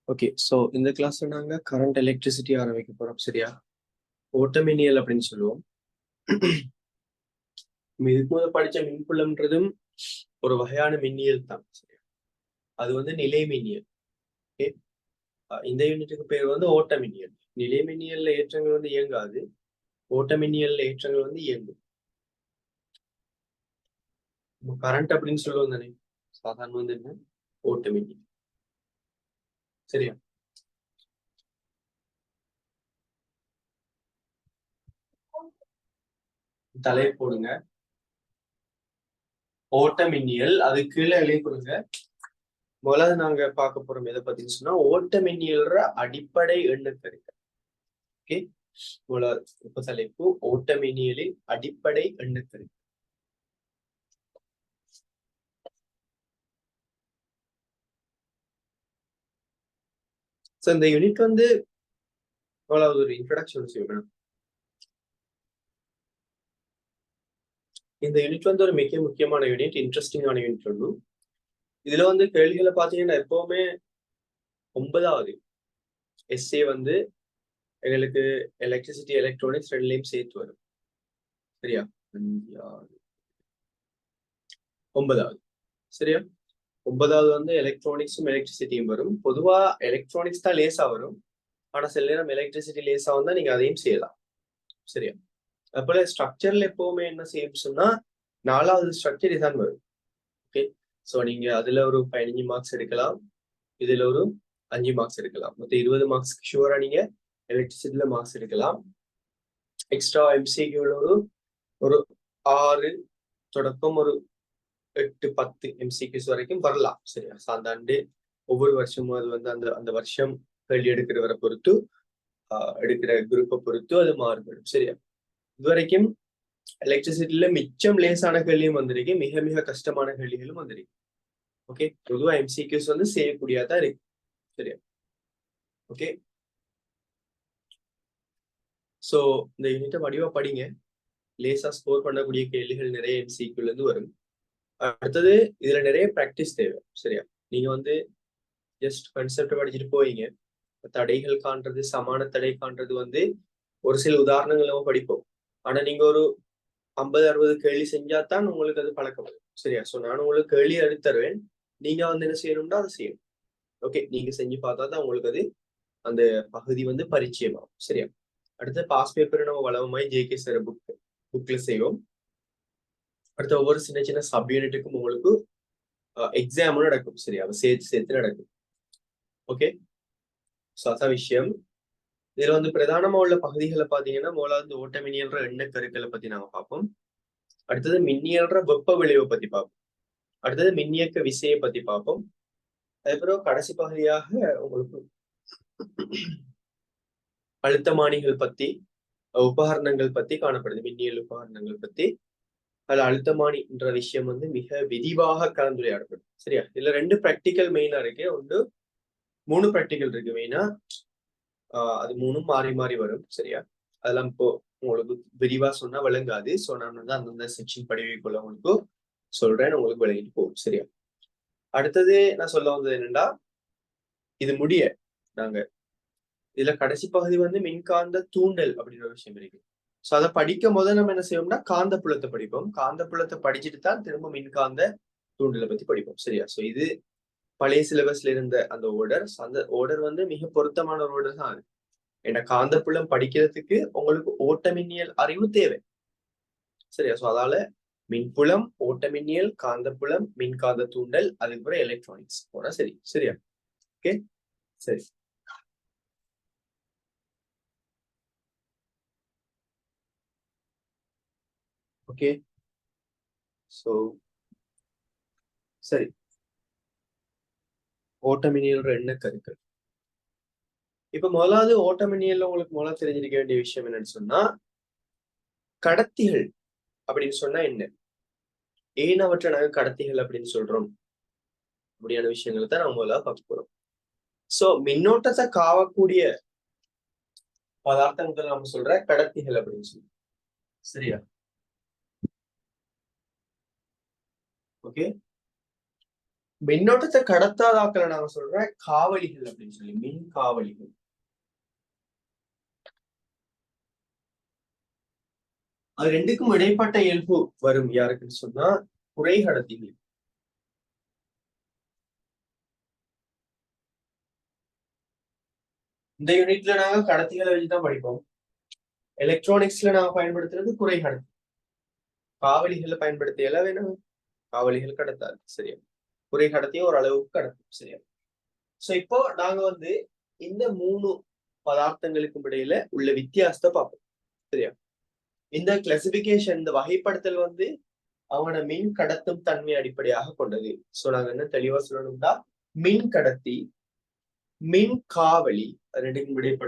Okay, so இந்த கிளாஸ்ல நாங்க கரண்ட் எலக்ட்ரிசிட்டி ஆரம்பிக்க போறோம். சரியா? ஓட்டமின்னியல் அப்படின்னு சொல்லுவோம். இதுக்கு முதல் படிச்ச மின்புலம்ன்றதும் ஒரு வகையான மின்னியல் தான். சரியா? அது வந்து நிலை மின்னியல். ஓகே, இந்த யூனிட்டுக்கு பேர் வந்து ஓட்டமின்னியல். நிலை மின்னியல்ல ஏற்றங்கள் வந்து இயங்காது, ஓட்டமின்னியல்ல ஏற்றங்கள் வந்து இயங்கும். கரண்ட் அப்படின்னு சொல்லுவோம் தானே, சாதாரண வந்து என்ன, ஓட்டமின்னியல். சரியா? தலை போடுங்க, ஓட்டமின்னியல். அது கீழே எழுதி கொடுங்க. முதல்ல நாங்க பார்க்க போறோம் எதை பத்தின்னு சொன்னா, ஓட்டமின்னியல்ற அடிப்படை எண்ணுக்கருக்கள். ஓகே, இப்ப தலைப்பு ஓட்டமின்னியலின் அடிப்படை எண்ணுக்கருக்கள். சோ இந்த யூனிட் வந்து முதலாவது ஒரு இன்ட்ரடக்ஷன் செய்யணும். இந்த யூனிட் வந்து ஒரு மிக முக்கியமான யூனிட், இன்ட்ரெஸ்டிங்கான யூனிட் ஒன்றும். இதுல வந்து கேள்விகளை பாத்தீங்கன்னா எப்பவுமே 9வது எஸ்ஏ வந்து எங்களுக்கு எலக்ட்ரிசிட்டி எலக்ட்ரானிக்ஸ் ரெண்டுலையும் சேர்த்து வரும். சரியா? 9வது. சரியா? 9வது வந்து எலக்ட்ரானிக்ஸும் எலக்ட்ரிசிட்டியும் வரும். பொதுவா எலக்ட்ரானிக்ஸ் தான் லேசா வரும், ஆனா சில நேரம் எலக்ட்ரிசிட்டி லேசா வந்தா நீங்க அதையும் செய்யலாம். சரியா? அப்போல ஸ்ட்ரக்சர்ல எப்பவுமே என்ன செய்யும் சொன்னா 4வது ஸ்ட்ரக்சர் இதான் வரும். ஓகே, ஸோ நீங்க அதுல ஒரு 15 மார்க்ஸ் எடுக்கலாம், இதுல ஒரு 5 மார்க்ஸ் எடுக்கலாம். மொத்தம் 20 மார்க்ஸ்க்கு ஷூரா நீங்க எலக்ட்ரிசிட்டில மார்க்ஸ் எடுக்கலாம். எக்ஸ்ட்ரா எம்சிக்யூல ஒரு 6 தொடக்கம் ஒரு 8-10 எம்சிக்யூஸ் வரைக்கும் வரலாம். சரியா? சாந்தாண்டு ஒவ்வொரு வருஷமும் அது வந்து அந்த அந்த வருஷம் கேள்வி எடுக்கிறவரை பொறுத்து, எடுக்கிற குரூப்பை பொறுத்து அது மாறுபடும். சரியா? இதுவரைக்கும் எலக்ட்ரிசிட்டில மிச்சம் லேசான கேள்வியும் வந்திருக்கு, மிக மிக கஷ்டமான கேள்விகளும் வந்திருக்கு. ஓகே, பொதுவா எம்சிக்யூஸ் வந்து செய்யக்கூடியதா இருக்கு. சரியா? ஓகே, சோ இந்த யூனிட்டை வடிவா படிங்க. லேசா ஸ்கோர் பண்ணக்கூடிய கேள்விகள் நிறைய எம்சிக்யூல இருந்து வரும். அடுத்தது இதுல நிறைய பிராக்டிஸ் தேவை. சரியா? நீங்க வந்து ஜஸ்ட் கான்செப்ட் படிச்சுட்டு போவீங்க. தடைகள் காண்றது, சமான தடை காண்றது வந்து ஒரு சில உதாரணங்கள் நம்ம படிப்போம். ஆனா நீங்க ஒரு 50-60 கேள்வி செஞ்சாதான் உங்களுக்கு அது பழக்கம் வரும். சரியா? சோ நான் உங்களுக்கு கேள்வி எடுத்து தருவேன், நீங்க வந்து என்ன செய்யணும்னா அதை செய்யணும். ஓகே, நீங்க செஞ்சு பார்த்தா தான் உங்களுக்கு அது அந்த பகுதி வந்து பரிச்சயமாகும். சரியா? அடுத்து பாஸ் பேப்பர் நம்ம வளமாய் ஜேகே சார் புக்ல செய்வோம். அடுத்து ஒவ்வொரு சின்ன சின்ன சப் யூனிட்டுக்கும் உங்களுக்கு எக்ஸாமும் நடக்கும். சரியா? சேர்த்து சேர்த்து நடக்கும். ஓகே, ஸோ அதான் விஷயம். இதுல வந்து பிரதானமா உள்ள பகுதிகளை பாத்தீங்கன்னா, முதலாவது ஓட்டமின்னியல்ற எண்ணக்கருக்களை பத்தி நாங்க பார்ப்போம். அடுத்தது மின்னியல்ற வெப்ப விளைவை பத்தி பார்ப்போம். அடுத்தது மின்னியக்க விசையை பத்தி பார்ப்போம். அதுக்கப்புறம் கடைசி பகுதியாக உங்களுக்கு அழுத்தமானிகள் பத்தி, உபகரணங்கள் பத்தி காணப்படுது. மின்னியல் உபகரணங்கள் பத்தி அதுல அழுத்தமானின்ற விஷயம் வந்து மிக விரிவாக கலந்துரையாடப்படும். சரியா? இதுல 2 பிராக்டிக்கல் மெயினா இருக்கு, ஒன்று 3 பிராக்டிக்கல் இருக்கு மெயினா. அது 3ம் மாறி மாறி வரும். சரியா? அதெல்லாம் இப்போ உங்களுக்கு விரிவா சொன்னா விளங்காது. சோ நான் வந்து அந்தந்த செக்ஷன் படிவைக்குள்ள உங்களுக்கு சொல்றேன், உங்களுக்கு விளங்கிட்டு போகும். சரியா? அடுத்தது நான் சொல்ல வந்தது என்னன்னா, இது முடிய நாங்க இதுல கடைசி பகுதி வந்து மின்காந்த தூண்டல் அப்படின்ற ஒரு விஷயம் இருக்கு. சோ அதை படிக்கும் போது நம்ம என்ன செய்வோம்னா காந்த புலத்தை படிப்போம். காந்த புலத்தை படிச்சுட்டு தான் திரும்ப மின்காந்த தூண்டலை பத்தி படிப்போம். சரியா? சோ இது பழைய சிலபஸ்ல இருந்த அந்த ஓர்டர் வந்து மிக பொருத்தமான ஒரு ஓர்டர் தான் அது. ஏன்னா காந்தப்புலம் படிக்கிறதுக்கு உங்களுக்கு ஓட்டமின்னியல் அறிவு தேவை. சரியா? சோ அதால மின்புலம், ஓட்டமின்னியல், காந்தப்புலம், மின்காந்த தூண்டல், அதுக்கப்புறம் எலக்ட்ரானிக்ஸ் போனா சரி. சரியா? ஓகே, சரி. ஓகே, சோ சரி, ஓட்டமின்னியல் எண்ண கருக்கள். இப்ப முதலாவது ஓட்டமின்னியல்ல உங்களுக்கு முதல்ல தெரிஞ்சிருக்க வேண்டிய விஷயம் என்னன்னு சொன்னா, கடத்திகள் அப்படின்னு சொன்னா என்ன, ஏன் அவற்றை நாங்க கடத்திகள் அப்படின்னு சொல்றோம் அப்படியான விஷயங்களை தான் நம்ம முதல்ல பார்க்க போறோம். சோ மின்னோட்டத்தை காவக்கூடிய பதார்த்தங்கள் நம்ம சொல்ற கடத்திகள் அப்படின்னு சொல்லி. சரியா? ஓகே, மின்னோட்டத்தை கடத்தாதாக்களை நாங்க சொல்ற காவலிகள் அப்படின்னு சொல்லி, மின் காவலிகள். அது ரெண்டுக்கும் இடைப்பட்ட இயல்பு வரும் யாருக்குன்னு சொன்னா குறைகடத்திகள். இந்த யூனிட்ல நாங்க கடத்திகளை வச்சுதான் படிப்போம். எலக்ட்ரானிக்ஸ்ல நாங்க பயன்படுத்துறது குறைகடத்தி. காவலிகளை பயன்படுத்தியல வேணும், காவலிகள் கடத்தாது. சரியா? குறைகடத்தியும் ஓரளவுக்கு கடத்தும். சரியா? சோ இப்போ நாங்க வந்து இந்த 3 பதார்த்தங்களுக்கும் இடையில உள்ள வித்தியாசத்தை பார்ப்போம். சரியா? இந்த கிளாசிபிகேஷன், இந்த வகைப்படுத்தல் வந்து அவனோட மின் கடத்தும் தன்மை அடிப்படையாக கொண்டது. சோ நாங்க என்ன தெளிவா சொல்லணும்னா, மின் கடத்தி, மின் காவலி ரெண்டுக்கும் இடைப்பட்ட